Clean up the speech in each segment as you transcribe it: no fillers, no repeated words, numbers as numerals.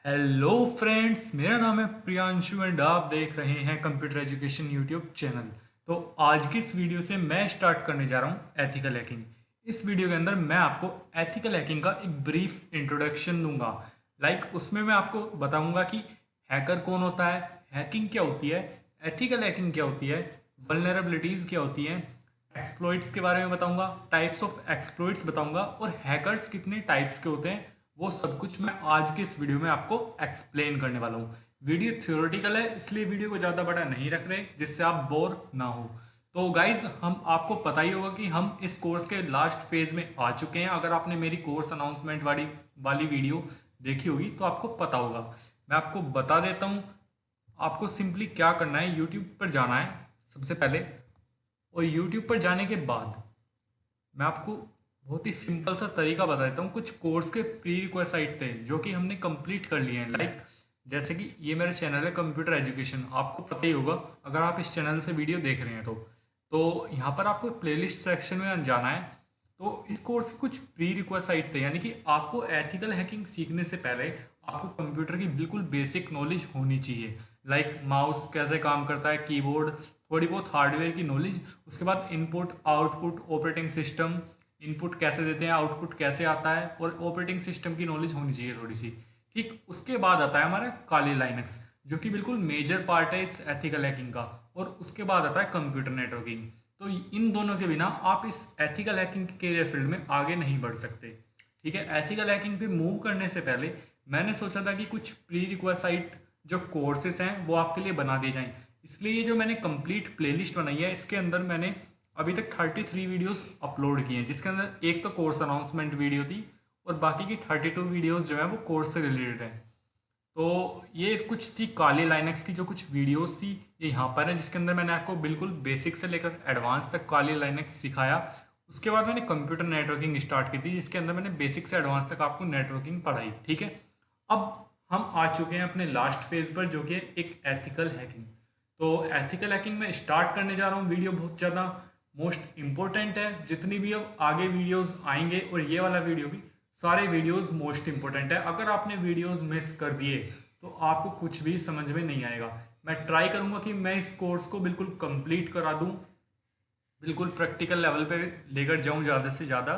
Hello friends, मेरा नाम है प्रियांशु एंड आप देख रहे हैं कंप्यूटर एजुकेशन यूट्यूब चैनल। तो आज की इस वीडियो से मैं स्टार्ट करने जा रहा हूं एथिकल हैकिंग। इस वीडियो के अंदर मैं आपको एथिकल हैकिंग का एक ब्रीफ इंट्रोडक्शन दूंगा। उसमें मैं आपको बताऊंगा कि हैकर कौन होता है, हैकिंग क्या होती है, एथिकल हैकिंग क्या होती है, वल्नरेबिलिटीज़ क्या होती हैं, एक्सप्लॉइट्स के बारे में बताऊंगा, टाइप्स ऑफ एक्सप्लॉइट्स बताऊंगा और हैकर्स कितने टाइप्स के होते हैं। वो सब कुछ मैं आज के इस वीडियो में आपको एक्सप्लेन करने वाला हूँ। वीडियो थ्योरेटिकल है, इसलिए वीडियो को ज़्यादा बड़ा नहीं रख रहे जिससे आप बोर ना हो। तो गाइज, हम आपको पता ही होगा कि हम इस कोर्स के लास्ट फेज में आ चुके हैं। अगर आपने मेरी कोर्स अनाउंसमेंट वाली वाली वीडियो देखी होगी तो आपको पता होगा। मैं आपको बता देता हूँ। आपको सिंपली क्या करना है, यूट्यूब पर जाना है सबसे पहले। और यूट्यूब पर जाने के बाद मैं आपको बहुत ही सिंपल सा तरीका बता देता हूँ। कुछ कोर्स के प्री रिक्वेस्ट थे जो कि हमने कंप्लीट कर लिए हैं। जैसे कि ये मेरा चैनल है कंप्यूटर एजुकेशन, आपको पता ही होगा अगर आप इस चैनल से वीडियो देख रहे हैं तो यहाँ पर आपको प्लेलिस्ट सेक्शन में जाना है। तो इस कोर्स के कुछ प्री रिक्वेस्ट थे, यानी कि आपको एथिकल हैकिंग सीखने से पहले आपको कंप्यूटर की बिल्कुल बेसिक नॉलेज होनी चाहिए। माउस कैसे काम करता है, कीबोर्ड, थोड़ी बहुत हार्डवेयर की नॉलेज। उसके बाद input output, operating system, input कैसे देते हैं, आउटपुट कैसे आता है, और ऑपरेटिंग सिस्टम की नॉलेज होनी चाहिए थोड़ी सी। ठीक, उसके बाद आता है हमारा काली लाइनक्स, जो कि बिल्कुल मेजर पार्ट है इस एथिकल हैकिंग का। और उसके बाद आता है कंप्यूटर नेटवर्किंग। तो इन दोनों के बिना आप इस एथिकल हैकिंग के कैरियर फील्ड में आगे नहीं बढ़ सकते। ठीक है, एथिकल हैकिंग पे मूव करने से पहले मैंने सोचा था कि कुछ प्री रिक्वेस्ट जो कोर्सेस हैं वो आपके लिए बना दिए जाएं। इसलिए ये जो मैंने कंप्लीट प्लेलिस्ट बनाई है, इसके अंदर मैंने अभी तक 33 वीडियोस अपलोड किए हैं, जिसके अंदर एक तो कोर्स अनाउंसमेंट वीडियो थी और बाकी की 32 वीडियोस जो है वो कोर्स से रिलेटेड है। तो ये कुछ थी काली लाइनक्स की जो कुछ वीडियोस थी, ये यहाँ पर है, जिसके अंदर मैंने आपको बिल्कुल बेसिक से लेकर एडवांस तक काली लाइनक्स सिखाया। उसके बाद मैंने कंप्यूटर नेटवर्किंग स्टार्ट की थी, जिसके अंदर मैंने बेसिक से एडवांस तक आपको नेटवर्किंग पढ़ाई। ठीक है, अब हम आ चुके हैं अपने लास्ट फेज पर, जो कि है एक एथिकल हैकिंग। तो एथिकल हैकिंग में स्टार्ट करने जा रहा हूँ। वीडियो बहुत ज़्यादा मोस्ट इंपॉर्टेंट है, जितनी भी अब आगे वीडियोस आएंगे और ये वाला वीडियो भी, सारे वीडियोस मोस्ट इंपॉर्टेंट है। अगर आपने वीडियोस मिस कर दिए तो आपको कुछ भी समझ में नहीं आएगा। मैं ट्राई करूंगा कि मैं इस कोर्स को बिल्कुल कंप्लीट करा दूं, बिल्कुल प्रैक्टिकल लेवल पे लेकर जाऊं ज़्यादा से ज़्यादा।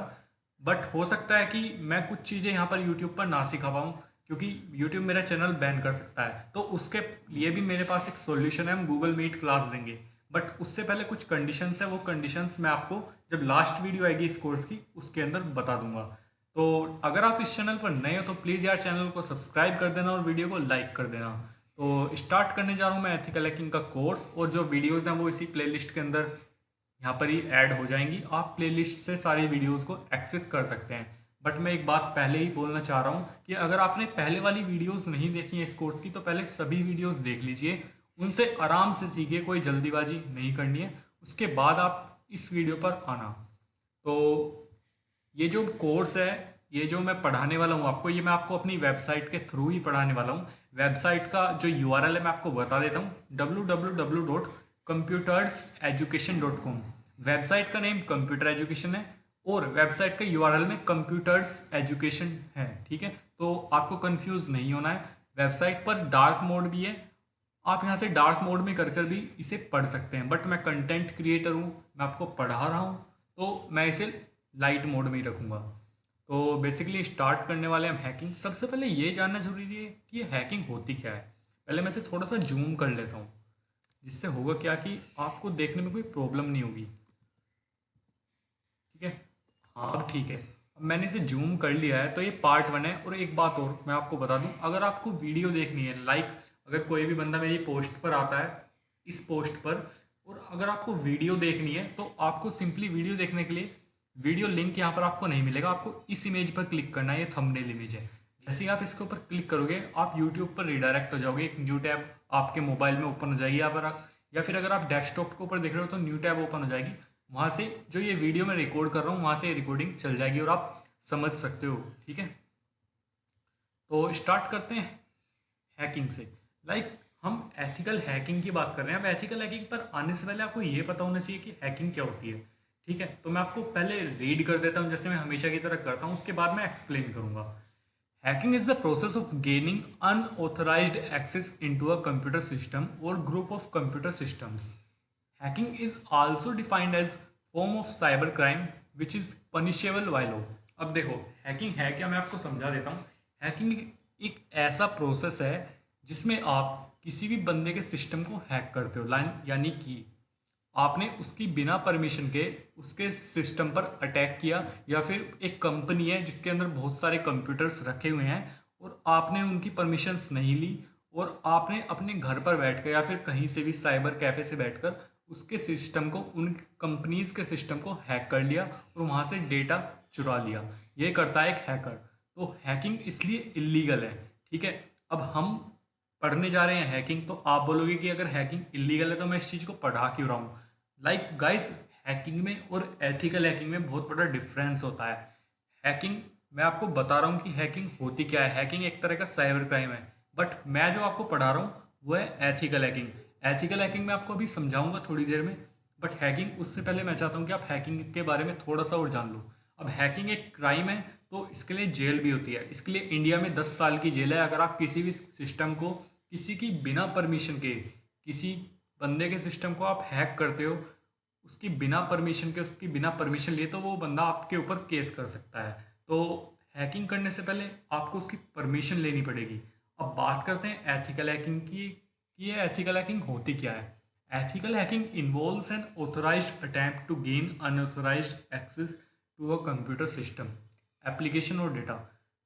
बट हो सकता है कि मैं कुछ चीज़ें यहाँ पर यूट्यूब पर ना सिखा पाऊँ, क्योंकि यूट्यूब मेरा चैनल बैन कर सकता है। तो उसके लिए भी मेरे पास एक सॉल्यूशन है, हम गूगल मीट क्लास देंगे। बट उससे पहले कुछ कंडीशंस है, वो कंडीशंस मैं आपको जब लास्ट वीडियो आएगी इस कोर्स की उसके अंदर बता दूंगा। तो अगर आप इस चैनल पर नए हो तो प्लीज़ यार चैनल को सब्सक्राइब कर देना और वीडियो को लाइक कर देना। तो स्टार्ट करने जा रहा हूँ मैं एथिकल हैकिंग का कोर्स, और जो वीडियोज़ हैं वो इसी प्लेलिस्ट के अंदर यहाँ पर ही ऐड हो जाएंगी। आप प्लेलिस्ट से सारी वीडियोस को एक्सेस कर सकते हैं। बट मैं एक बात पहले ही बोलना चाह रहा हूँ कि अगर आपने पहले वाली वीडियोस नहीं देखी है इस कोर्स की, तो पहले सभी वीडियोस देख लीजिए, उनसे आराम से सीखिए, कोई जल्दीबाजी नहीं करनी है। उसके बाद आप इस वीडियो पर आना। तो ये जो कोर्स है, ये जो मैं पढ़ाने वाला हूँ आपको, ये मैं आपको अपनी वेबसाइट के थ्रू ही पढ़ाने वाला हूँ। वेबसाइट का जो यूआरएल है मैं आपको बता देता हूँ, www.computerseducation.com। वेबसाइट का नेम कंप्यूटर एजुकेशन है और वेबसाइट का यूआरएल में कंप्यूटर्स एजुकेशन है। ठीक है, तो आपको कंफ्यूज नहीं होना है। वेबसाइट पर डार्क मोड भी है, आप यहाँ से डार्क मोड में कर कर भी इसे पढ़ सकते हैं। बट मैं कंटेंट क्रिएटर हूँ, मैं आपको पढ़ा रहा हूँ, तो मैं इसे लाइट मोड में ही रखूँगा। तो बेसिकली स्टार्ट करने वाले हम हैकिंग। सबसे पहले ये जानना जरूरी है कि ये हैकिंग होती क्या है। पहले मैं इसे थोड़ा सा जूम कर लेता हूँ, जिससे होगा क्या कि आपको देखने में कोई प्रॉब्लम नहीं होगी। ठीक है, हाँ अब ठीक है। अब मैंने इसे जूम कर लिया है, तो ये पार्ट 1 है। और एक बात और मैं आपको बता दूं, अगर आपको वीडियो देखनी है, अगर कोई भी बंदा मेरी पोस्ट पर आता है, इस पोस्ट पर, और अगर आपको वीडियो देखनी है तो आपको सिंपली वीडियो देखने के लिए वीडियो लिंक यहाँ पर आपको नहीं मिलेगा। आपको इस इमेज पर क्लिक करना है, ये थंबनेल इमेज है। जैसे ही आप इसके ऊपर क्लिक करोगे आप यूट्यूब पर रिडायरेक्ट हो जाओगे, एक न्यू टैब आपके मोबाइल में ओपन हो जाएगी। या फिर अगर आप डेस्कटॉप के ऊपर देख रहे हो तो न्यू टैब ओपन हो जाएगी। वहाँ से जो ये वीडियो मैं रिकॉर्ड कर रहा हूँ वहाँ से रिकॉर्डिंग चल जाएगी और आप समझ सकते हो। ठीक है, तो स्टार्ट करते हैं हैकिंग से। हम एथिकल हैकिंग की बात कर रहे हैं। अब एथिकल हैकिंग पर आने से पहले आपको ये पता होना चाहिए कि हैकिंग क्या होती है। ठीक है, तो मैं आपको पहले रीड कर देता हूँ जैसे मैं हमेशा की तरह करता हूँ, उसके बाद मैं एक्सप्लेन करूँगा। Hacking is the process of gaining unauthorized access into a computer system or group of computer systems. Hacking is also defined as form of cyber crime which is punishable by law. अब देखो hacking है क्या, मैं आपको समझा देता हूँ। Hacking एक ऐसा प्रोसेस है जिसमें आप किसी भी बंदे के सिस्टम को हैक करते हो, लाइन यानी कि आपने उसकी बिना परमिशन के उसके सिस्टम पर अटैक किया, या फिर एक कंपनी है जिसके अंदर बहुत सारे कंप्यूटर्स रखे हुए हैं और आपने उनकी परमिशंस नहीं ली और आपने अपने घर पर बैठकर या फिर कहीं से भी साइबर कैफे से बैठकर उसके सिस्टम को, उन कंपनीज के सिस्टम को हैक कर लिया और वहाँ से डेटा चुरा लिया। ये करता है एक हैकर। तो हैकिंग इसलिए इलीगल है, ठीक है। अब हम पढ़ने जा रहे हैं हैकिंग, तो आप बोलोगे कि अगर हैकिंग इलीगल है तो मैं इस चीज़ को पढ़ा क्यों रहा हूँ। लाइक गाइस, हैकिंग में और एथिकल हैकिंग में बहुत बड़ा डिफरेंस होता है। हैकिंग, मैं आपको बता रहा हूँ कि हैकिंग होती क्या है। हैकिंग एक तरह का साइबर क्राइम है, बट मैं जो आपको पढ़ा रहा हूँ वो है एथिकल हैकिंग। एथिकल हैकिंग मैं आपको अभी समझाऊंगा थोड़ी देर में, बट हैकिंग उससे पहले मैं चाहता हूँ कि आप हैकिंग के बारे में थोड़ा सा और जान लो। अब हैकिंग एक क्राइम है तो इसके लिए जेल भी होती है। इसके लिए इंडिया में 10 साल की जेल है अगर आप किसी भी सिस्टम को किसी की बिना परमिशन के, किसी बंदे के सिस्टम को आप हैक करते हो, उसकी बिना परमिशन के, उसकी बिना परमिशन लिए, तो वो बंदा आपके ऊपर केस कर सकता है। तो हैकिंग करने से पहले आपको उसकी परमिशन लेनी पड़ेगी। अब बात करते हैं एथिकल हैकिंग की कि ये एथिकल हैकिंग होती क्या है। Ethical hacking involves an authorised attempt to gain unauthorised access to a computer system, application और data.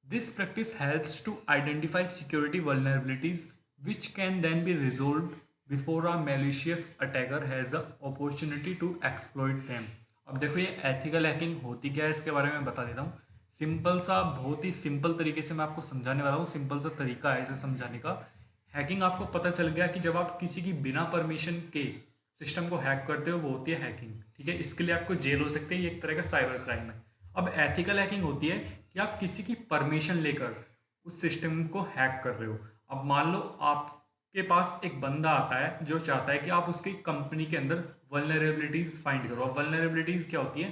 This practice helps to identify security vulnerabilities which can then be resolved before a malicious attacker has the opportunity to exploit them. अब देखो ये ethical hacking होती क्या है इसके बारे में बता देता हूँ। सिंपल सा, बहुत ही सिंपल तरीके से मैं आपको समझाने वाला हूँ। सिंपल सा तरीका है इसे समझाने का। हैकिंग आपको पता चल गया कि जब आप किसी की बिना परमिशन के सिस्टम को हैक करते हो वो होती है हैकिंग, ठीक है। इसके लिए आपको जेल हो सकती है, ये एक तरह का साइबर क्राइम है। अब एथिकल हैकिंग होती है कि आप किसी की परमिशन लेकर उस सिस्टम को हैक कर रहे हो। अब मान लो आपके पास एक बंदा आता है जो चाहता है कि आप उसकी कंपनी के अंदर वल्नरेबिलिटीज फाइंड करो। अब वल्नरेबिलिटीज क्या होती है?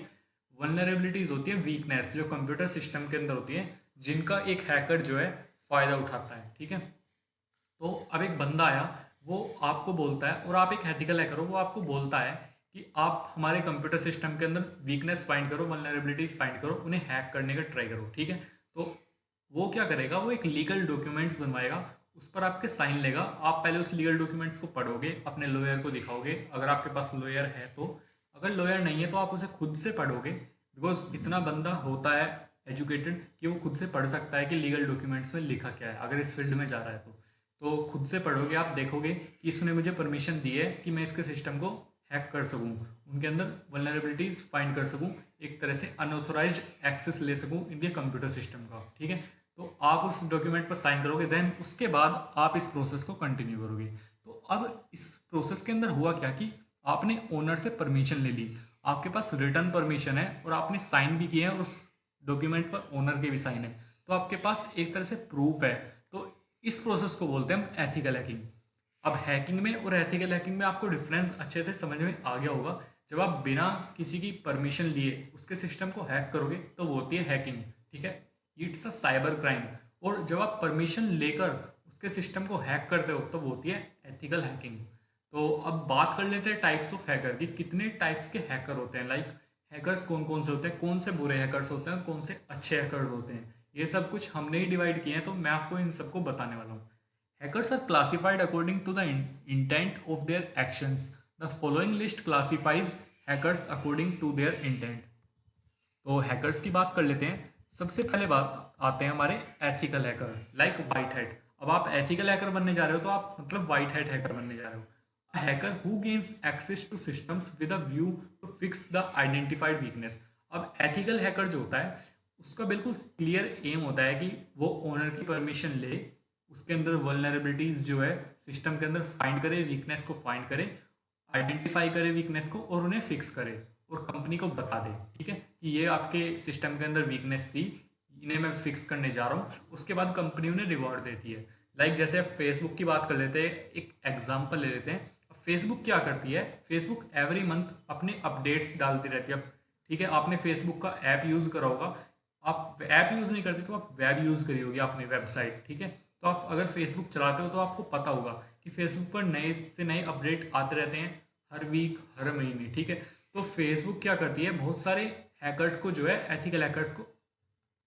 वल्नरेबिलिटीज होती है वीकनेस जो कंप्यूटर सिस्टम के अंदर होती है, जिनका एक हैकर जो है फायदा उठाता है, ठीक है। तो अब एक बंदा आया, वो आपको बोलता है, और आप एक एथिकल हैकर हो, वो आपको बोलता है कि आप हमारे कंप्यूटर सिस्टम के अंदर वीकनेस फाइंड करो, वल्नरेबिलिटीज फाइंड करो, उन्हें हैक करने का ट्राई करो, ठीक है। तो वो क्या करेगा, वो एक लीगल डॉक्यूमेंट्स बनवाएगा, उस पर आपके साइन लेगा। आप पहले उस लीगल डॉक्यूमेंट्स को पढ़ोगे, अपने लॉयर को दिखाओगे अगर आपके पास लॉयर है तो। अगर लॉयर नहीं है तो आप उसे खुद से पढ़ोगे, बिकॉज इतना बंदा होता है एजुकेटेड कि वो खुद से पढ़ सकता है कि लीगल डॉक्यूमेंट्स में लिखा क्या है अगर इस फील्ड में जा रहा है तो खुद से पढ़ोगे, आप देखोगे कि इसने मुझे परमिशन दी है कि मैं इसके सिस्टम को हैक कर सकूं, उनके अंदर वल्नरेबिलिटीज फाइंड कर सकूं, एक तरह से अनऑथोराइज्ड एक्सेस ले सकूं इनके कंप्यूटर सिस्टम का, ठीक है। तो आप उस डॉक्यूमेंट पर साइन करोगे, देन उसके बाद आप इस प्रोसेस को कंटिन्यू करोगे। तो अब इस प्रोसेस के अंदर हुआ क्या कि आपने ओनर से परमिशन ले ली, आपके पास रिटर्न परमिशन है और आपने साइन भी किया है और उस डॉक्यूमेंट पर ओनर के भी साइन है, तो आपके पास एक तरह से प्रूफ है। तो इस प्रोसेस को बोलते हैं हम एथिकल हैकिंग। अब हैकिंग में और एथिकल हैकिंग में आपको डिफरेंस अच्छे से समझ में आ गया होगा। जब आप बिना किसी की परमिशन लिए उसके सिस्टम को हैक करोगे तो वो होती है हैकिंग, ठीक है। It's a cyber crime. और जब आप परमिशन लेकर उसके सिस्टम को हैक करते हो तो वो होती है एथिकल हैकिंग। तो अब बात कर लेते हैं टाइप्स ऑफ हैकर की, कितने टाइप्स के हैकर होते हैं। लाइक हैकर्स कौन कौन से होते हैं, कौन से बुरे हैकर्स होते हैं, कौन से अच्छे हैकर्स होते हैं, ये सब कुछ हमने ही डिवाइड किए हैं, तो मैं आपको इन सबको बताने वाला हूँ। Hackers are classified according to the intent of their actions. The following list classifies hackers according to their intent. तो हैकर्स की बात कर लेते हैं। सबसे पहले बात आते हैं हमारे ethical hacker, like white hat. अब आप एथिकल हैकर बनने जा रहे हो तो आप मतलब वाइट हैट हैकर बनने जा रहे हो। Hacker who gains access to systems with a view to fix the identified weakness. अब एथिकल हैकर जो होता है उसका बिल्कुल क्लियर एम होता है कि वो ओनर की परमिशन ले, उसके अंदर वल्नरेबिलिटीज जो है सिस्टम के अंदर फाइंड करे, वीकनेस को फाइंड करे, आइडेंटिफाई करे वीकनेस को और उन्हें फिक्स करे और कंपनी को बता दे, ठीक है, कि ये आपके सिस्टम के अंदर वीकनेस थी, इन्हें मैं फिक्स करने जा रहा हूँ। उसके बाद कंपनी उन्हें रिवॉर्ड देती है। लाइक जैसे फेसबुक की बात कर लेते हैं, एक एग्जाम्पल ले लेते हैं। फेसबुक क्या करती है, फेसबुक एवरी मंथ अपने अपडेट्स डालती रहती है। ठीक है, आपने फेसबुक का ऐप यूज़ करा होगा, आप ऐप यूज़ नहीं करते तो आप वेब यूज़ करी होगी अपनी वेबसाइट, ठीक है। तो आप अगर फेसबुक चलाते हो तो आपको पता होगा कि फेसबुक पर नए से नए अपडेट आते रहते हैं हर वीक, हर महीने, ठीक है। तो फेसबुक क्या करती है, बहुत सारे हैकर्स को जो है, एथिकल हैकर्स को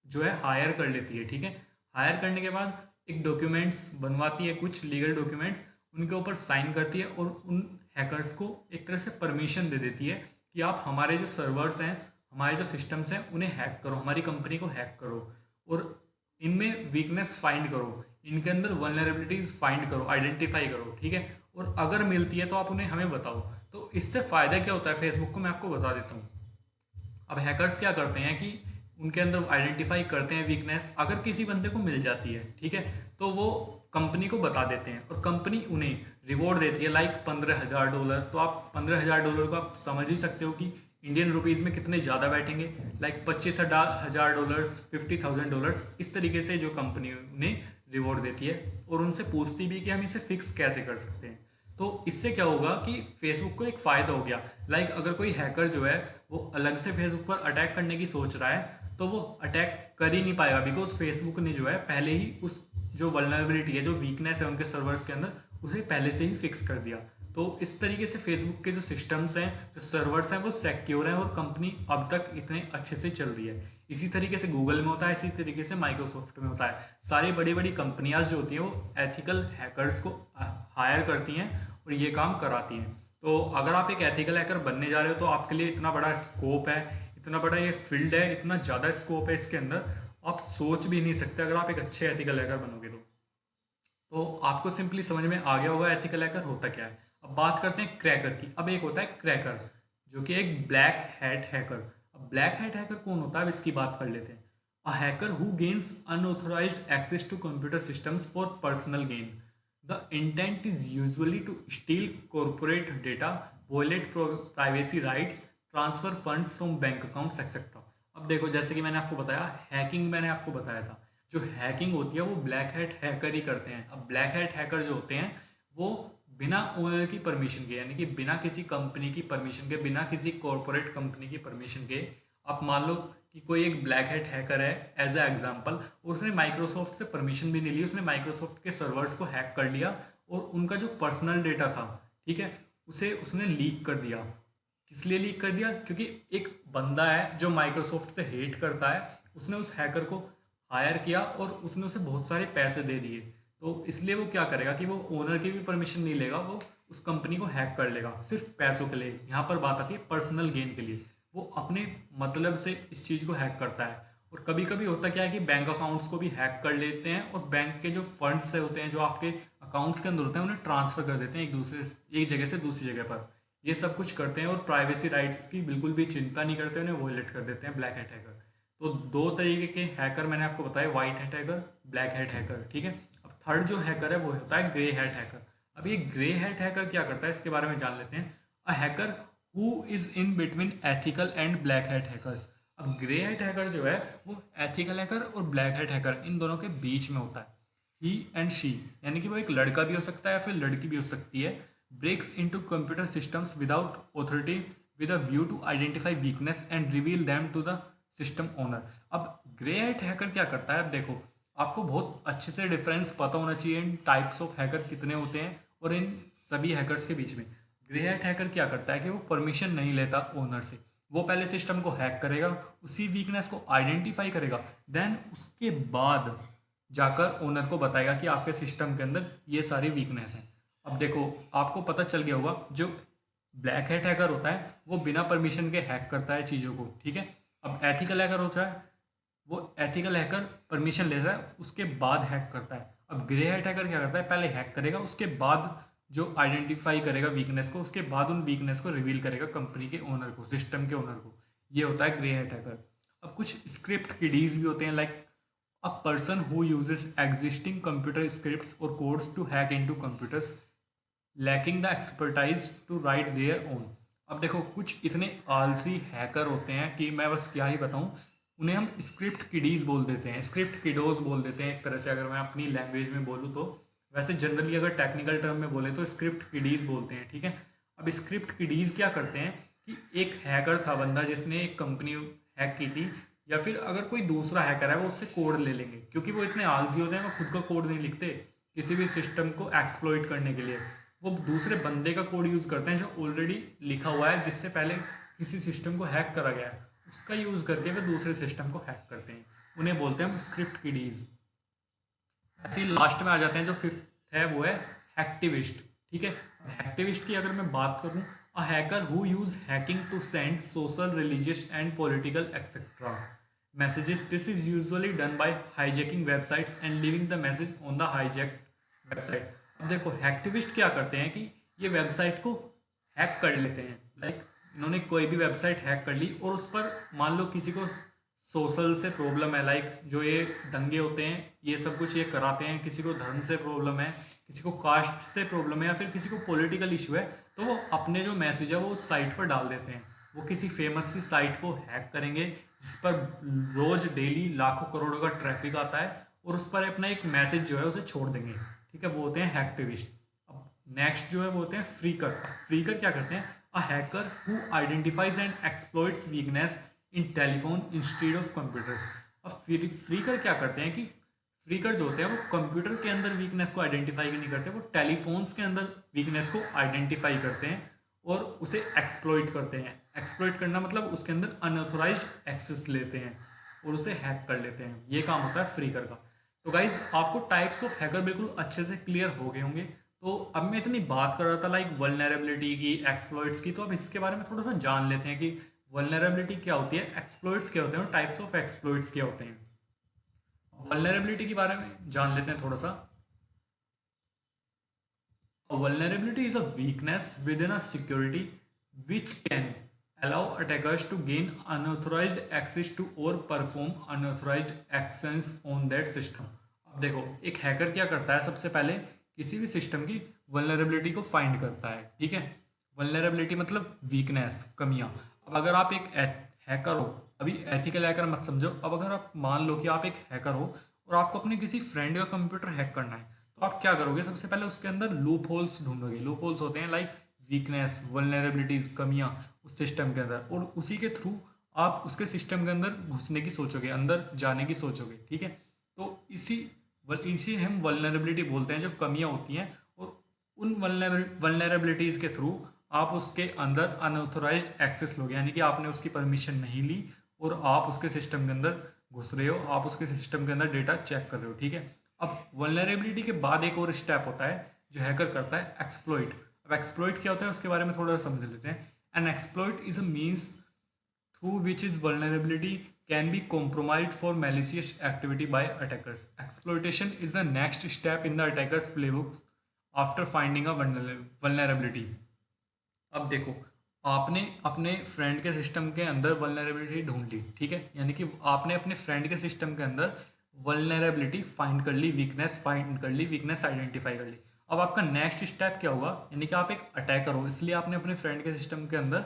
जो है हायर कर लेती है, ठीक है। हायर करने के बाद एक डॉक्यूमेंट्स बनवाती है, कुछ लीगल डॉक्यूमेंट्स, उनके ऊपर साइन करती है और उन हैकर्स को एक तरह से परमिशन दे देती है कि आप हमारे जो सर्वर्स हैं, हमारे जो सिस्टम्स हैं, उन्हें हैक करो, हमारी कंपनी को हैक करो और इनमें वीकनेस फाइंड करो, इनके अंदर वल्नरेबिलिटीज फाइंड करो, आइडेंटिफाई करो, ठीक है। और अगर मिलती है तो आप उन्हें हमें बताओ। तो इससे फ़ायदा क्या होता है फेसबुक को, मैं आपको बता देता हूँ। अब हैकर्स क्या करते हैं कि उनके अंदर आइडेंटिफाई करते हैं वीकनेस, अगर किसी बंदे को मिल जाती है, ठीक है, तो वो कंपनी को बता देते हैं और कंपनी उन्हें रिवॉर्ड देती है, लाइक $15,000। तो आप $15,000 को आप समझ ही सकते हो कि इंडियन रुपीज़ में कितने ज़्यादा बैठेंगे, लाइक $25,000, $50,000, इस तरीके से जो कंपनी उन्हें रिवॉर्ड देती है और उनसे पूछती भी कि हम इसे फिक्स कैसे कर सकते हैं। तो इससे क्या होगा कि फेसबुक को एक फ़ायदा हो गया, लाइक अगर कोई हैकर जो है वो अलग से फेसबुक पर अटैक करने की सोच रहा है तो वो अटैक कर ही नहीं पाएगा, बिकॉज फेसबुक ने जो है पहले ही उस जो वल्नरेबिलिटी है, जो वीकनेस है उनके सर्वर्स के अंदर, उसे पहले से ही फिक्स कर दिया। तो इस तरीके से फेसबुक के जो सिस्टम्स हैं, जो सर्वर्स हैं, वो सिक्योर हैं और कंपनी अब तक इतने अच्छे से चल रही है। इसी तरीके से गूगल में होता है, इसी तरीके से माइक्रोसॉफ्ट में होता है। सारी बड़ी बड़ी कंपनियां जो होती हैं वो एथिकल हैकर्स को हायर करती हैं और ये काम कराती हैं। तो अगर आप एक एथिकल हैकर बनने जा रहे हो तो आपके लिए इतना बड़ा स्कोप है, इतना बड़ा ये फील्ड है, इतना ज़्यादा स्कोप है इसके अंदर, आप सोच भी नहीं सकते अगर आप एक अच्छे एथिकल हैकर बनोगे तो आपको सिंपली समझ में आ गया होगा एथिकल हैकर होता क्या है। अब बात करते हैं क्रैकर की। अब एक होता है क्रैकर जो कि एक ब्लैक हैट हैकर। अब ब्लैक हैट हैकर कौन होता है, अब इसकी बात कर लेते हैं। A hacker who gains unauthorized access to computer systems for personal gain. The intent is usually to steal corporate data, violate privacy rights, transfer funds from bank accounts etcetera. अब देखो, जैसे कि मैंने आपको बताया, हैकिंग मैंने आपको बताया था, जो हैकिंग होती है वो ब्लैक हैट हैकर ही करते हैं। अब ब्लैक हैट हैकर जो होते हैं वो बिना ओनर की परमिशन के, यानी कि बिना किसी कंपनी की परमिशन के, बिना किसी कॉरपोरेट कंपनी की परमिशन के, आप मान लो कि कोई एक ब्लैक हैट हैकर है एज ए एग्जांपल, और उसने माइक्रोसॉफ्ट से परमिशन भी नहीं ली, उसने माइक्रोसॉफ्ट के सर्वर्स को हैक कर लिया और उनका जो पर्सनल डेटा था, ठीक है, उसे उसने लीक कर दिया। किस लिए लीक कर दिया? क्योंकि एक बंदा है जो माइक्रोसॉफ्ट से हेट करता है, उसने उस हैकर को हायर किया और उसने उसे बहुत सारे पैसे दे दिए। तो इसलिए वो क्या करेगा कि वो ओनर की भी परमिशन नहीं लेगा, वो उस कंपनी को हैक कर लेगा सिर्फ पैसों के लिए। यहाँ पर बात आती है पर्सनल गेन के लिए, वो अपने मतलब से इस चीज़ को हैक करता है। और कभी कभी होता क्या है कि बैंक अकाउंट्स को भी हैक कर लेते हैं और बैंक के जो फंड्स होते हैं जो आपके अकाउंट्स के अंदर होते हैं उन्हें ट्रांसफर कर देते हैं एक जगह से दूसरी जगह पर। ये सब कुछ करते हैं और प्राइवेसी राइट्स की बिल्कुल भी चिंता नहीं करते, उन्हें वॉयलेट कर देते हैं ब्लैक हैट हैकर। तो दो तरीके के हैकर मैंने आपको बताया, white hat hacker, black hat hacker, ठीक है। अब थर्ड जो हैकर है वो होता है ग्रे हैट हैकर। अब ये ग्रे हैट हैकर क्या करता है इसके बारे में जान लेते हैं। A hacker who is in between ethical and black hat hackers. अब ग्रे हैट हैकर जो है वो एथिकल हैकर और ब्लैक हैट हैकर इन दोनों के बीच में होता है। ही एंड शी, यानी कि वो एक लड़का भी हो सकता है फिर लड़की भी हो सकती है। Breaks into computer systems without authority with a view to identify weakness and reveal them to the system owner. अब ग्रे हैट हैकर क्या करता है, अब देखो, आपको बहुत अच्छे से डिफरेंस पता होना चाहिए इन टाइप्स ऑफ हैकर कितने होते हैं और इन सभी हैकर्स के बीच में। ग्रे हैट हैकर क्या करता है कि वो परमिशन नहीं लेता ओनर से, वो पहले सिस्टम को हैक करेगा, उसी वीकनेस को आइडेंटिफाई करेगा, देन उसके बाद जाकर ओनर को बताएगा कि आपके सिस्टम के अंदर ये सारी वीकनेस हैं। अब देखो, आपको पता चल गया होगा जो ब्लैक हैट हैकर होता है वो बिना परमिशन के हैक करता है चीज़ों को, ठीक है। अब एथिकल हैकर होता है, वो एथिकल हैकर परमिशन लेता है उसके बाद हैक करता है। अब ग्रे हैट हैकर क्या करता है, पहले हैक करेगा, उसके बाद जो आइडेंटिफाई करेगा वीकनेस को, उसके बाद उन वीकनेस को रिवील करेगा कंपनी के ओनर को, सिस्टम के ओनर को। ये होता है ग्रे हैट हैकर। अब कुछ स्क्रिप्ट किडीज भी होते हैं, like a person who uses existing computer scripts और codes to hack into computers lacking the expertise to write their own. अब देखो, कुछ इतने आलसी हैकर होते हैं कि मैं बस क्या ही बताऊं, उन्हें हम स्क्रिप्ट किडीज बोल देते हैं, स्क्रिप्ट किडोज बोल देते हैं एक तरह से, अगर मैं अपनी लैंग्वेज में बोलूँ तो। वैसे जनरली अगर टेक्निकल टर्म में बोले तो स्क्रिप्ट किडीज बोलते हैं, ठीक है। अब स्क्रिप्ट किडीज क्या करते हैं कि एक हैकर था बंदा जिसने एक कंपनी हैक की थी या फिर अगर कोई दूसरा हैकर है वो उससे कोड ले लेंगे, क्योंकि वो इतने आलसी होते हैं वो खुद का कोड नहीं लिखते किसी भी सिस्टम को एक्सप्लॉइट करने के लिए। वो दूसरे बंदे का कोड यूज़ करते हैं जो ऑलरेडी लिखा हुआ है, जिससे पहले किसी सिस्टम को हैक करा गया है, उसका यूज़ करके वे दूसरे सिस्टम को हैक करते हैं। उन्हें बोलते हैं हम स्क्रिप्ट किडीज। ऐसे ही लास्ट में आ जाते हैं, जो फिफ्थ है वो है हैक्टिविस्ट। ठीक है, हैक्टिविस्ट की अगर मैं बात करूं, a hacker who use hacking to send social, religious and political etcetera messages. This is usually done by hijacking websites and leaving the message on the hijack website. अब देखो हैक्टिविस्ट क्या करते हैं कि ये वेबसाइट को हैक कर लेते हैं। लाइक इन्होंने कोई भी वेबसाइट हैक कर ली और उस पर मान लो किसी को सोशल से प्रॉब्लम है, लाइक जो ये दंगे होते हैं ये सब कुछ ये कराते हैं, किसी को धर्म से प्रॉब्लम है, किसी को कास्ट से प्रॉब्लम है, या फिर किसी को पॉलिटिकल इशू है, तो वो अपने जो मैसेज है वो उस साइट पर डाल देते हैं। वो किसी फेमस सी साइट को हैक करेंगे जिस पर रोज डेली लाखों करोड़ों का ट्रैफिक आता है, और उस पर अपना एक मैसेज जो है उसे छोड़ देंगे। ठीक है, वो होते हैं हैक्टिविस्ट। अब नेक्स्ट जो है वो होते हैं फ्रीकर। अब फ्रीकर क्या करते हैं, a hacker who identifies and exploits weakness in telephone instead of computers. अब फ्रीकर क्या करते हैं कि फ्रीकर जो होते हैं वो कंप्यूटर के अंदर वीकनेस को आइडेंटिफाई नहीं करते, वो टेलीफोन्स के अंदर वीकनेस को आइडेंटिफाई करते हैं और उसे एक्सप्लॉइट करते हैं। एक्सप्लॉइट करना मतलब उसके अंदर अनऑथोराइज्ड एक्सेस लेते हैं और उसे हैक कर लेते हैं। ये काम होता है फ्रीकर का। तो गाइज आपको टाइप्स ऑफ हैकर बिल्कुल अच्छे से क्लियर हो गए होंगे। तो अब मैं इतनी बात कर रहा था लाइक वल्नरेबिलिटी की, एक्सप्लॉइट्स की, तो अब इसके बारे में थोड़ा सा जान लेते हैं कि वल्नरेबिलिटी क्या होती है, एक्सप्लॉइट्स क्या होते हैं और टाइप्स ऑफ एक्सप्लॉइट्स क्या होते हैं। वल्नरेबिलिटी के बारे में जान लेते हैं थोड़ा सा। A vulnerability is a weakness within a security which can allow attackers to gain unauthorized access to or perform unauthorized actions on that system। अब देखो एक हैकर क्या करता है, सबसे पहले किसी भी सिस्टम की वल्नरेबिलिटी को फाइंड करता है। ठीक है, वल्नरेबिलिटी मतलब वीकनेस, कमियां। अब अगर आप एक हैकर हो, अभी एथिकल हैकर मत समझो, अब अगर आप मान लो कि आप एक हैकर हो और आपको अपने किसी फ्रेंड का कंप्यूटर हैक करना है, तो आप क्या करोगे, सबसे पहले उसके अंदर लूप होल्स ढूंढोगे। लूप होल्स होते हैं लाइक वीकनेस, वल्नरेबिलिटीज, कमियां उस सिस्टम के अंदर, और उसी के थ्रू आप उसके सिस्टम के अंदर घुसने की सोचोगे, अंदर जाने की सोचोगे। ठीक है, तो इसी हम वल्नरेबिलिटी बोलते हैं, जो कमियां होती हैं, और उन वल्नरेबिलिटीज़ के थ्रू आप उसके अंदर अनऑथोराइज्ड एक्सेस लोगे, यानी कि आपने उसकी परमिशन नहीं ली और आप उसके सिस्टम के अंदर घुस रहे हो, आप उसके सिस्टम के अंदर डेटा चेक कर रहे हो। ठीक है, अब वल्नरेबिलिटी के बाद एक और स्टेप होता है जो हैकर करता है, एक्सप्लॉइट। अब एक्सप्लॉइट क्या होता है उसके बारे में थोड़ा सा समझ लेते हैं। An exploit is a means through which is vulnerability can be compromised for malicious activity by attackers. Exploitation is the next step in the attacker's playbook after finding a vulnerability। अब देखो आपने अपने फ्रेंड के system के अंदर vulnerability ढूंढ ली। ठीक है, यानी कि आपने अपने फ्रेंड के सिस्टम के अंदर वल्नरेबिलिटी फाइंड कर ली, वीकनेस फाइंड कर ली, वीकनेस आइडेंटिफाई कर ली। अब आपका नेक्स्ट स्टेप क्या होगा, यानी कि आप एक अटैकर हो, इसलिए आपने अपने फ्रेंड के सिस्टम के अंदर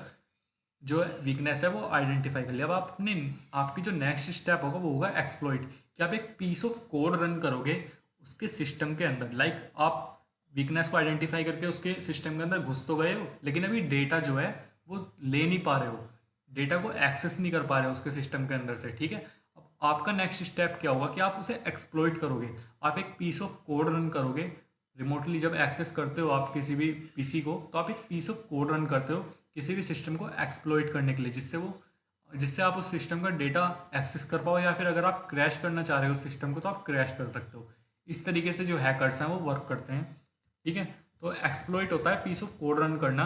जो वीकनेस है वो आइडेंटिफाई कर लिया। अब आपने आपकी जो नेक्स्ट स्टेप होगा वो होगा एक्सप्लॉइट, कि आप एक पीस ऑफ कोड रन करोगे उसके सिस्टम के अंदर। लाइक आप वीकनेस को आइडेंटिफाई करके उसके सिस्टम के अंदर घुस तो गए हो, लेकिन अभी डेटा जो है वो ले नहीं पा रहे हो, डेटा को एक्सेस नहीं कर पा रहे हो उसके सिस्टम के अंदर से। ठीक है, अब आपका नेक्स्ट स्टेप क्या होगा कि आप उसे एक्सप्लॉइट करोगे। आप एक पीस ऑफ कोड रन करोगे रिमोटली, जब एक्सेस करते हो आप किसी भी पीसी को, तो आप एक पीस ऑफ कोड रन करते हो किसी भी सिस्टम को एक्सप्लॉइट करने के लिए, जिससे आप उस सिस्टम का डेटा एक्सेस कर पाओ, या फिर अगर आप क्रैश करना चाह रहे हो उस सिस्टम को तो आप क्रैश कर सकते हो। इस तरीके से जो हैकर्स हैं वो वर्क करते हैं। ठीक है, तो एक्सप्लॉइट होता है पीस ऑफ कोड रन करना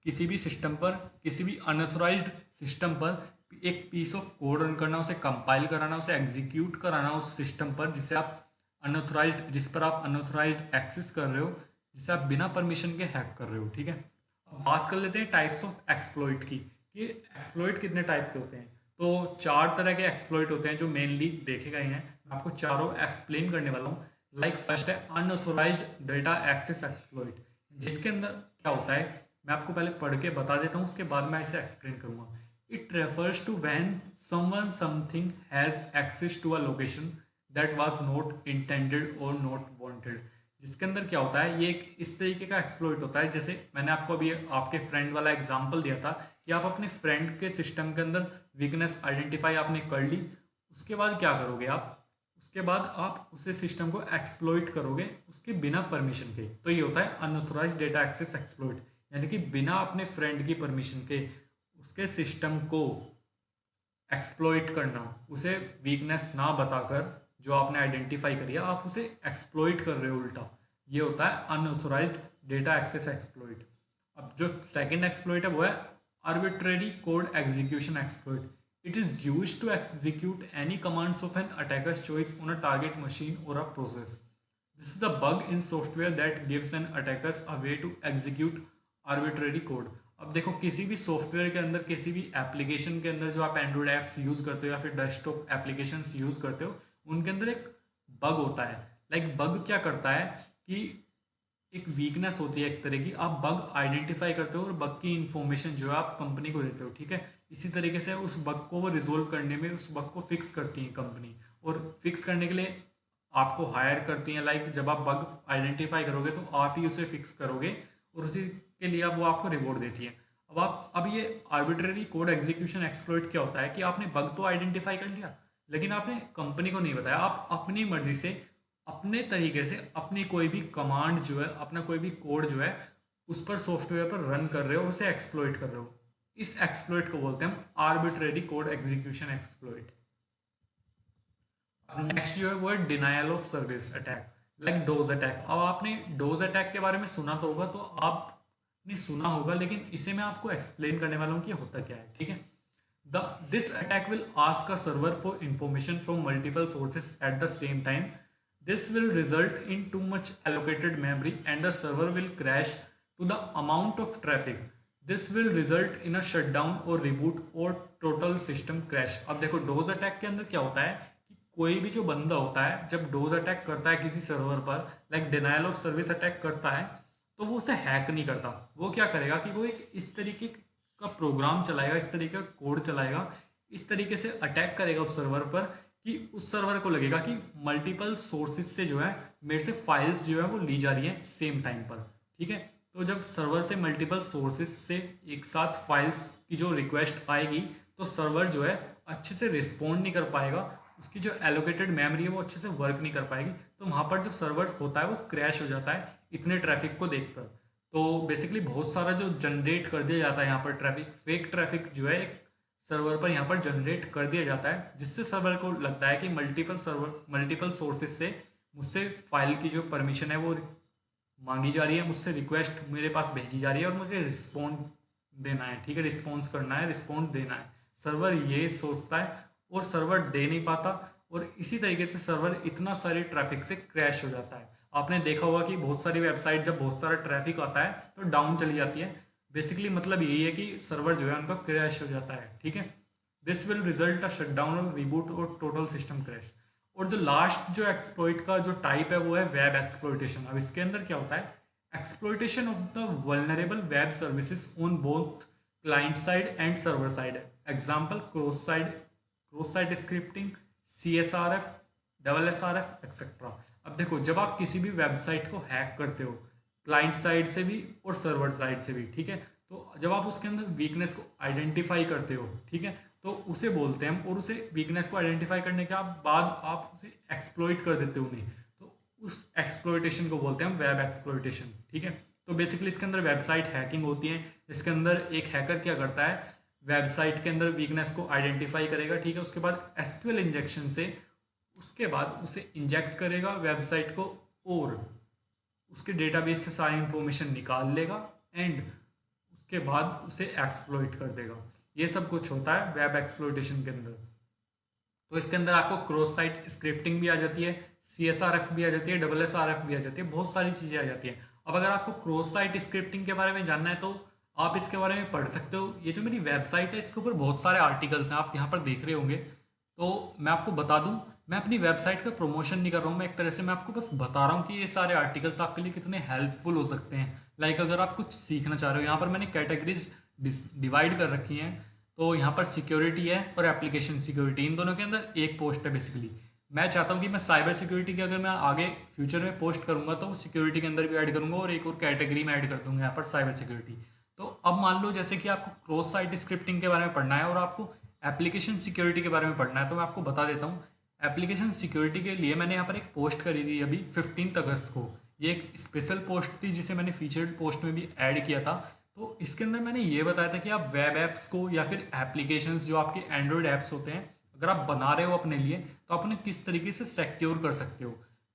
किसी भी सिस्टम पर, किसी भी अनऑथोराइज्ड सिस्टम पर एक पीस ऑफ कोड रन करना, उसे कंपाइल कराना, उसे एग्जीक्यूट कराना उस सिस्टम पर जिस पर आप अनऑथोराइज्ड एक्सेस कर रहे हो, जिसे आप बिना परमिशन के हैक कर रहे हो। ठीक है, अब बात कर लेते हैं टाइप्स ऑफ एक्सप्लॉइट की, कि एक्सप्लॉइट कितने टाइप के होते हैं। तो 4 तरह के एक्सप्लॉइट होते हैं जो मेनली देखे गए हैं। मैं आपको चारों एक्सप्लेन करने वाला हूँ। लाइक फर्स्ट है अनऑथोराइज्ड डेटा एक्सेस एक्सप्लॉइट, जिसके अंदर क्या होता है मैं आपको पहले पढ़ के बता देता हूँ, उसके बाद मैं इसे एक्सप्लेन करूँगा। It refers to when someone something has access to a location that was not intended और नॉट वांटेड। जिसके अंदर क्या होता है, ये एक इस तरीके का एक्सप्लॉइट होता है, जैसे मैंने आपको अभी आपके फ्रेंड वाला एग्जांपल दिया था कि आप अपने फ्रेंड के सिस्टम के अंदर वीकनेस आइडेंटिफाई आपने कर ली, उसके बाद क्या करोगे आप, उसके बाद आप उसे सिस्टम को एक्सप्लॉइट करोगे उसके बिना परमिशन के। तो ये होता है अनऑथोराइज्ड डेटा एक्सेस एक्सप्लॉइट, यानी कि बिना अपने फ्रेंड की परमिशन के उसके सिस्टम को एक्सप्लॉइट करना, उसे वीकनेस ना बताकर जो आपने आइडेंटिफाई करी है आप उसे एक्सप्लॉइट कर रहे हो उल्टा, ये होता है अनऑथोराइज्ड डेटा एक्सेस एक्सप्लॉइट। अब जो सेकंड एक्सप्लॉइट है वो है arbitrary code execution exploit. It is used to execute any commands of an attacker's choice on a target machine और a process. This is a bug in software that gives an attackers a way to execute arbitrary code. अब देखो किसी भी software के अंदर, किसी भी application के अंदर जो आप एंड्रॉइड ऐप्स यूज़ करते हो या फिर डेस्कटॉप एप्लीकेशंस यूज़ करते हो, उनके अंदर एक बग होता है। लाइक बग क्या करता है कि एक वीकनेस होती है एक तरह की, आप बग आइडेंटिफाई करते हो और बग की इंफॉर्मेशन जो है आप कंपनी को देते हो, ठीक है। इसी तरीके से उस बग को वो रिजोल्व करने में, उस बग को फिक्स करती है कंपनी, और फिक्स करने के लिए आपको हायर करती हैं। लाइक जब आप बग आइडेंटिफाई करोगे तो आप ही उसे फिक्स करोगे और उसी के लिए अब वो आपको रिवॉर्ड देती है। अब ये आर्बिट्रेरी कोड एग्जीक्यूशन एक्सप्लॉइट क्या होता है कि आपने बग तो आइडेंटिफाई कर लिया, लेकिन आपने कंपनी को नहीं बताया, आप अपनी मर्जी से अपने तरीके से अपनी कोई भी कमांड जो है, अपना कोई भी कोड जो है उस पर सॉफ्टवेयर पर रन कर रहे हो, उसे एक्सप्लॉइट कर रहे हो। इस एक्सप्लॉइट को बोलते हैं हम arbitrary code execution exploit. Next जो है वो है denial of service attack, like dose attack. अब आपने डोज अटैक के बारे में सुना तो होगा, तो आपने सुना होगा, लेकिन इसे मैं आपको एक्सप्लेन करने वाला हूँ कि होता क्या है, ठीक है। This attack will ask a server for information from multiple sources at the same time. This will result in too much allocated memory and the server will crash to the amount of traffic. This will result in a shutdown और reboot और total system crash. अब देखो dose attack के अंदर क्या होता है कि कोई भी जो बंदा होता है जब डोज अटैक करता है किसी सर्वर पर, like denial of service attack करता है, तो वो उसे हैक नहीं करता। वो क्या करेगा कि वो एक इस तरीके का प्रोग्राम चलाएगा, इस तरीके का कोड चलाएगा, इस तरीके से अटैक करेगा उस सर्वर पर कि उस सर्वर को लगेगा कि मल्टीपल सोर्सेज से जो है मेरे से फाइल्स जो है वो ली जा रही हैं सेम टाइम पर, ठीक है। तो जब सर्वर से मल्टीपल सोर्सेज से एक साथ फाइल्स की जो रिक्वेस्ट आएगी, तो सर्वर जो है अच्छे से रिस्पॉन्ड नहीं कर पाएगा, उसकी जो एलोकेटेड मेमोरी है वो अच्छे से वर्क नहीं कर पाएगी, तो वहाँ पर जो सर्वर होता है वो क्रैश हो जाता है इतने ट्रैफिक को देखकर। तो बेसिकली बहुत सारा जो जनरेट कर दिया जाता है यहाँ पर ट्रैफिक, फेक ट्रैफिक जो है एक सर्वर पर यहाँ पर जनरेट कर दिया जाता है, जिससे सर्वर को लगता है कि मल्टीपल सोर्सेज से मुझसे फाइल की जो परमिशन है वो मांगी जा रही है, मुझसे रिक्वेस्ट मेरे पास भेजी जा रही है और मुझे रिस्पॉन्ड देना है, ठीक है, रिस्पॉन्स करना है, रिस्पॉन्ड देना है। सर्वर ये सोचता है और सर्वर दे नहीं पाता, और इसी तरीके से सर्वर इतना सारे ट्रैफिक से क्रैश हो जाता है। आपने देखा होगा कि बहुत सारी वेबसाइट जब बहुत सारा ट्रैफिक आता है तो डाउन चली जाती है। बेसिकली मतलब यही है कि सर्वर जो है उनका क्रैश हो जाता है, ठीक है। This will result a shutdown और रिबूट और टोटल सिस्टम क्रैश। और जो लास्ट जो एक्सप्लॉइट का जो टाइप है वो है वेब एक्सप्लॉइटेशन। अब इसके अंदर क्या होता है, exploitation of the vulnerable web services on both client side and server side. Example cross site scripting, CSRF, SSRF etcetera. अब देखो जब आप किसी भी वेबसाइट को हैक करते हो क्लाइंट साइड से भी और सर्वर साइड से भी, ठीक है, तो जब आप उसके अंदर वीकनेस को आइडेंटिफाई करते हो, ठीक है, तो उसे बोलते हैं हम, और उसे वीकनेस को आइडेंटिफाई करने के बाद आप उसे एक्सप्लॉइट कर देते हो उन्हें, तो उस एक्सप्लॉइटेशन को बोलते हैं हम वेब एक्सप्लॉइटेशन, ठीक है। तो बेसिकली इसके अंदर वेबसाइट हैकिंग होती है। इसके अंदर एक हैकर क्या करता है, वेबसाइट के अंदर वीकनेस को आइडेंटिफाई करेगा, ठीक है, उसके बाद SQL इंजेक्शन से उसके बाद उसे इंजेक्ट करेगा वेबसाइट को, और उसके डेटाबेस से सारी इंफॉर्मेशन निकाल लेगा एंड उसके बाद उसे एक्सप्लॉइट कर देगा। ये सब कुछ होता है वेब एक्सप्लॉइटेशन के अंदर। तो इसके अंदर आपको क्रॉस साइट स्क्रिप्टिंग भी आ जाती है, CSRF भी आ जाती है, SSRF भी आ जाती है, बहुत सारी चीज़ें आ जाती हैं। अब अगर आपको क्रॉस साइट स्क्रिप्टिंग के बारे में जानना है तो आप इसके बारे में पढ़ सकते हो। ये जो मेरी वेबसाइट है इसके ऊपर बहुत सारे आर्टिकल्स हैं, आप यहाँ पर देख रहे होंगे। तो मैं आपको बता दूं, मैं अपनी वेबसाइट का प्रमोशन नहीं कर रहा हूँ, मैं एक तरह से मैं आपको बस बता रहा हूँ कि ये सारे आर्टिकल्स आपके लिए कितने हेल्पफुल हो सकते हैं। लाइक अगर आप कुछ सीखना चाह रहे हो, यहाँ पर मैंने कैटेगरीज डिवाइड कर रखी हैं। तो यहाँ पर सिक्योरिटी है और एप्लीकेशन सिक्योरिटी, इन दोनों के अंदर एक पोस्ट है बेसिकली। मैं चाहता हूँ कि मैं साइबर सिक्योरिटी की अगर मैं आगे फ्यूचर में पोस्ट करूँगा तो सिक्योरिटी के अंदर भी ऐड करूँगा और एक और कैटेगरी में ऐड कर दूँगा यहाँ पर साइबर सिक्योरिटी। तो अब मान लो जैसे कि आपको क्रॉस साइट स्क्रिप्टिंग के बारे में पढ़ना है और आपको एप्लीकेशन सिक्योरिटी के बारे में पढ़ना है, तो मैं आपको बता देता हूँ। एप्लीकेशन सिक्योरिटी के लिए मैंने यहाँ पर एक पोस्ट करी थी अभी 15 अगस्त को। ये एक स्पेशल पोस्ट थी जिसे मैंने फीचर्ड पोस्ट में भी ऐड किया था। तो इसके अंदर मैंने ये बताया था कि आप वेब ऐप्स को या फिर एप्लीकेशंस जो आपके एंड्रॉयड ऐप्स होते हैं अगर आप बना रहे हो अपने लिए, तो आप उन्हें किस तरीके से सिक्योर कर सकते हो,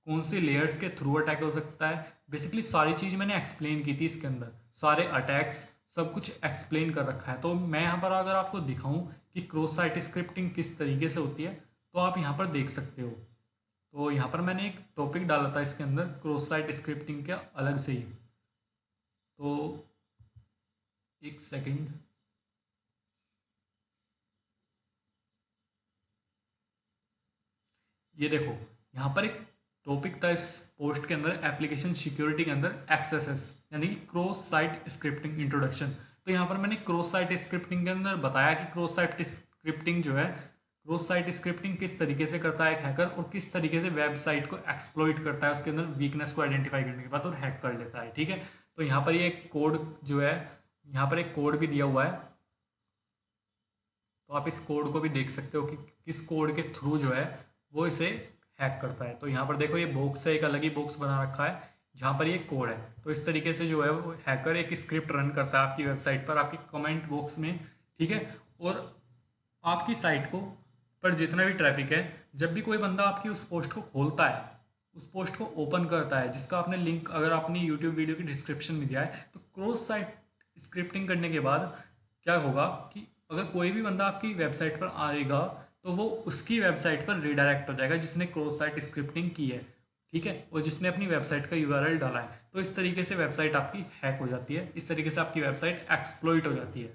कौन सी लेयर्स के थ्रू अटैक हो सकता है। बेसिकली सारी चीज़ मैंने एक्सप्लेन की थी इसके अंदर, सारे अटैक्स सब कुछ एक्सप्लेन कर रखा है। तो मैं यहाँ पर अगर आपको दिखाऊं कि क्रॉस साइट स्क्रिप्टिंग किस तरीके से होती है तो आप यहाँ पर देख सकते हो। तो यहाँ पर मैंने एक टॉपिक डाला था इसके अंदर क्रॉस साइट स्क्रिप्टिंग के अलग से ही। तो एक सेकंड, ये देखो यहाँ पर एक टॉपिक था इस पोस्ट के अंदर एप्लीकेशन सिक्योरिटी के अंदर एक्सएसएस यानी कि क्रॉस साइट स्क्रिप्टिंग इंट्रोडक्शन। तो यहाँ पर मैंने क्रॉस साइट स्क्रिप्टिंग के अंदर बताया कि क्रॉस साइट स्क्रिप्टिंग जो है, क्रॉस साइट स्क्रिप्टिंग किस तरीके से करता है एक हैकर और किस तरीके से वेबसाइट को एक्सप्लॉइट करता है उसके अंदर वीकनेस को आइडेंटिफाई करने के बाद और हैक कर लेता है। ठीक है, तो यहाँ पर ये कोड जो है, यहाँ पर एक कोड भी दिया हुआ है, तो आप इस कोड को भी देख सकते हो कि किस कोड के थ्रू जो है वो इसे हैक करता है। तो यहाँ पर देखो ये बॉक्स है, एक अलग ही बॉक्स बना रखा है जहाँ पर ये कोड है। तो इस तरीके से जो है वो हैकर एक स्क्रिप्ट रन करता है आपकी वेबसाइट पर, आपकी कमेंट बॉक्स में। ठीक है, और आपकी साइट को पर जितना भी ट्रैफिक है, जब भी कोई बंदा आपकी उस पोस्ट को खोलता है, उस पोस्ट को ओपन करता है जिसका आपने लिंक अगर आपने यूट्यूब वीडियो की डिस्क्रिप्शन में दिया है, तो क्रॉस साइट स्क्रिप्टिंग करने के बाद क्या होगा कि अगर कोई भी बंदा आपकी वेबसाइट पर आएगा तो वो उसकी वेबसाइट पर रिडायरेक्ट हो जाएगा जिसने क्रॉस साइट स्क्रिप्टिंग की है। ठीक है, और जिसने अपनी वेबसाइट का यूआरएल डाला है। तो इस तरीके से वेबसाइट आपकी हैक हो जाती है, इस तरीके से आपकी वेबसाइट एक्सप्लॉइट हो जाती है।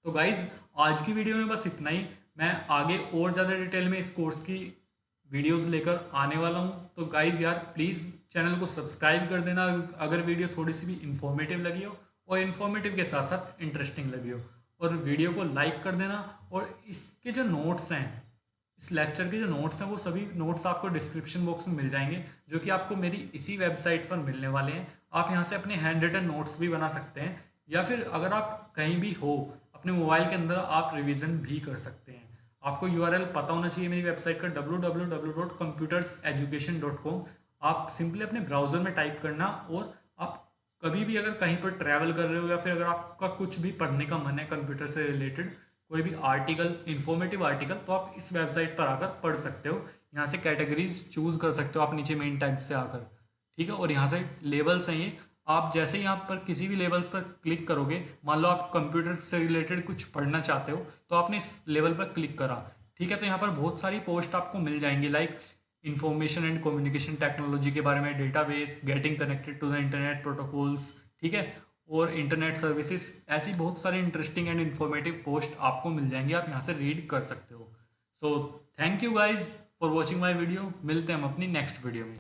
तो गाइज आज की वीडियो में बस इतना ही। मैं आगे और ज़्यादा डिटेल में इस कोर्स की वीडियोस लेकर आने वाला हूँ। तो गाइज यार प्लीज़ चैनल को सब्सक्राइब कर देना अगर वीडियो थोड़ी सी भी इंफॉर्मेटिव लगी हो, और इन्फॉर्मेटिव के साथ साथ इंटरेस्टिंग लगी हो, और वीडियो को लाइक कर देना। और इसके जो नोट्स हैं, इस लेक्चर के जो नोट्स हैं, वो सभी नोट्स आपको डिस्क्रिप्शन बॉक्स में मिल जाएंगे, जो कि आपको मेरी इसी वेबसाइट पर मिलने वाले हैं। आप यहाँ से अपने हैंड रिटन नोट्स भी बना सकते हैं, या फिर अगर आप कहीं भी हो अपने मोबाइल के अंदर आप रिवीजन भी कर सकते हैं। आपको यूआरएल पता होना चाहिए मेरी वेबसाइट का www.computerseducation.com। आप सिंपली अपने ब्राउज़र में टाइप करना, और आप कभी भी अगर कहीं पर ट्रैवल कर रहे हो या फिर अगर आपका कुछ भी पढ़ने का मन है कंप्यूटर से रिलेटेड, कोई भी आर्टिकल, इंफॉर्मेटिव आर्टिकल, तो आप इस वेबसाइट पर आकर पढ़ सकते हो। यहाँ से कैटेगरीज चूज कर सकते हो आप नीचे मेन टैग से आकर। ठीक है, और यहाँ से लेवल्स हैं ये, आप जैसे ही यहाँ पर किसी भी लेवल्स पर क्लिक करोगे, मान लो आप कंप्यूटर से रिलेटेड कुछ पढ़ना चाहते हो तो आपने इस लेवल पर क्लिक करा। ठीक है, तो यहाँ पर बहुत सारी पोस्ट आपको मिल जाएंगी, like information and communication technology के बारे में, database, getting connected to the internet protocols. ठीक है, और इंटरनेट सर्विसेज, ऐसी बहुत सारी इंटरेस्टिंग एंड इन्फॉर्मेटिव पोस्ट आपको मिल जाएंगी, आप यहाँ से रीड कर सकते हो। So thank you guys for watching my video. मिलते हैं हम अपनी नेक्स्ट वीडियो में।